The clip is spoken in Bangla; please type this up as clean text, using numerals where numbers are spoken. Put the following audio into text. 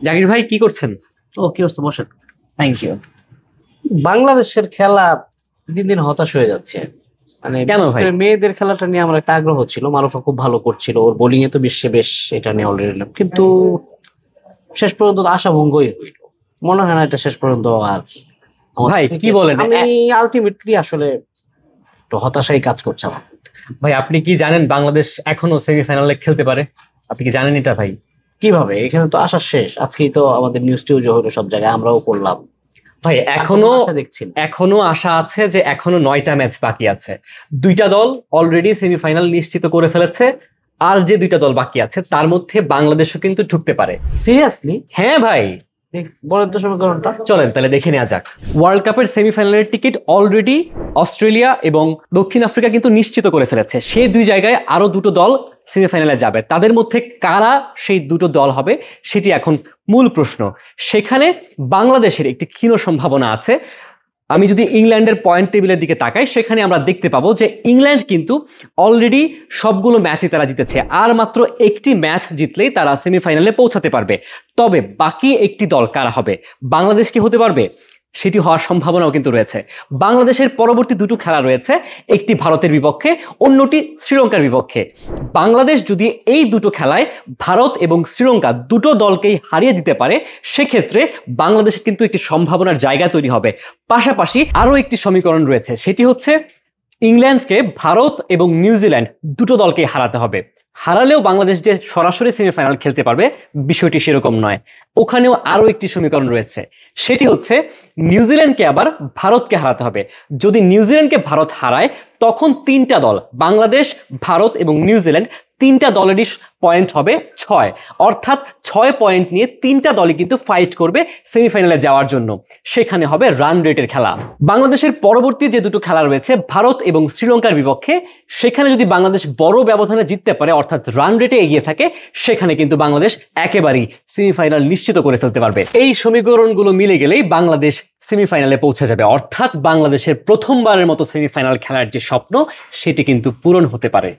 জাকির ভাই কি করছেন? ও কি অবস্থা, বসেন। Thank you. বাংলাদেশের খেলা দিন দিন হতাশ হয়ে যাচ্ছে। মানে কেন ভাই? মেয়েদের খেলাটা নিয়ে আমার একটা আগ্রহ ছিল, মারুফা খুব ভালো করছিল, ওর বোলিং এ তো বিশ্বে বেশ এটা নিয়ে অলরেডি, কিন্তু শেষ পর্যন্ত আশাভঙ্গই হইল। মনে হয় না এটা শেষ পর্যন্ত আর ভাই কি বলেন? আমি আলটিমেটলি আসলে একটু হতাশাই কাজ করছে আমার। ভাই আপনি কি জানেন বাংলাদেশ এখনো সেমিফাইনালে খেলতে পারে? আপনি কি জানেন এটা ভাই? কিভাবে? এখানে তো আশা শেষ, আজকেই তো আমাদের নিউজ টিউজ হলো সব জায়গায়, আমরাও করলাম। ভাই এখনো আশা আছে যে এখনো 9টা ম্যাচ বাকি আছে। 2টা দল অলরেডি সেমিফাইনাল নিশ্চিত করে ফেলেছে, আর যে 2টা দল বাকি আছে তার মধ্যে বাংলাদেশও কিন্তু ঢুকতে পারে। সিরিয়াসলি? হ্যাঁ ভাই, বলেন তো সমীকরণটা। চলেন তাহলে দেখে নেওয়া যাক। ওয়ার্ল্ড কাপের সেমিফাইনালের টিকিট অলরেডি অস্ট্রেলিয়া এবং দক্ষিণ আফ্রিকা কিন্তু নিশ্চিত করে ফেলেছে। সেই 2 জায়গায় আরো 2টো দল সেমিফাইনালে যাবে। তাদের মধ্যে কারা সেই 2টো দল হবে সেটি এখন মূল প্রশ্ন। সেখানে বাংলাদেশের একটি ক্ষীণ সম্ভাবনা আছে। আমি যদি ইংল্যান্ডের পয়েন্ট টেবিলের দিকে তাকাই, সেখানে আমরা দেখতে পাবো যে ইংল্যান্ড কিন্তু অলরেডি সবগুলো ম্যাচই তারা জিতেছে, আর মাত্র একটি ম্যাচ জিতলেই তারা সেমিফাইনালে পৌঁছাতে পারবে। তবে বাকি একটি দল কারা হবে? বাংলাদেশ কি হতে পারবে? সেটি হওয়ার সম্ভাবনাও কিন্তু রয়েছে। বাংলাদেশের পরবর্তী 2টো খেলা রয়েছে, একটি ভারতের বিপক্ষে, অন্যটি শ্রীলঙ্কার বিপক্ষে। বাংলাদেশ যদি এই 2টো খেলায় ভারত এবং শ্রীলঙ্কা 2টো দলকেই হারিয়ে দিতে পারে, সেক্ষেত্রে বাংলাদেশের কিন্তু একটি সম্ভাবনার জায়গা তৈরি হবে। পাশাপাশি আরও একটি সমীকরণ রয়েছে, সেটি হচ্ছে ইংল্যান্ডকে ভারত এবং নিউজিল্যান্ড 2টো দলকেই হারাতে হবে। হারালেও বাংলাদেশ যে সরাসরি সেমিফাইনাল খেলতে পারবে বিষয়টি সেরকম নয়। ওখানেও আরও একটি সমীকরণ রয়েছে, সেটি হচ্ছে নিউজিল্যান্ডকে আবার ভারতকে হারাতে হবে। যদি নিউজিল্যান্ডকে ভারত হারায়, তখন 3টা দল, বাংলাদেশ, ভারত এবং নিউজিল্যান্ড, 3টা দলেরই পয়েন্ট হবে 6, অর্থাৎ 6 পয়েন্ট নিয়ে 3টা দলই কিন্তু ফাইট করবে সেমিফাইনালে যাওয়ার জন্য। সেখানে হবে রান রেটের খেলা। বাংলাদেশের পরবর্তী যে 2টো খেলা রয়েছে ভারত এবং শ্রীলঙ্কার বিপক্ষে, সেখানে যদি বাংলাদেশ বড় ব্যবধানে জিততে পারে, অর্থাৎ রান রেটে এগিয়ে থাকে, সেখানে কিন্তু বাংলাদেশ একেবারেই সেমিফাইনাল নিশ্চিত করে ফেলতে পারবে। এই সমীকরণগুলো মিলে গেলেই বাংলাদেশ সেমিফাইনালে পৌঁছে যাবে, অর্থাৎ বাংলাদেশের প্রথমবারের মতো সেমিফাইনাল খেলার যে স্বপ্ন, সেটি কিন্তু পূরণ হতে পারে।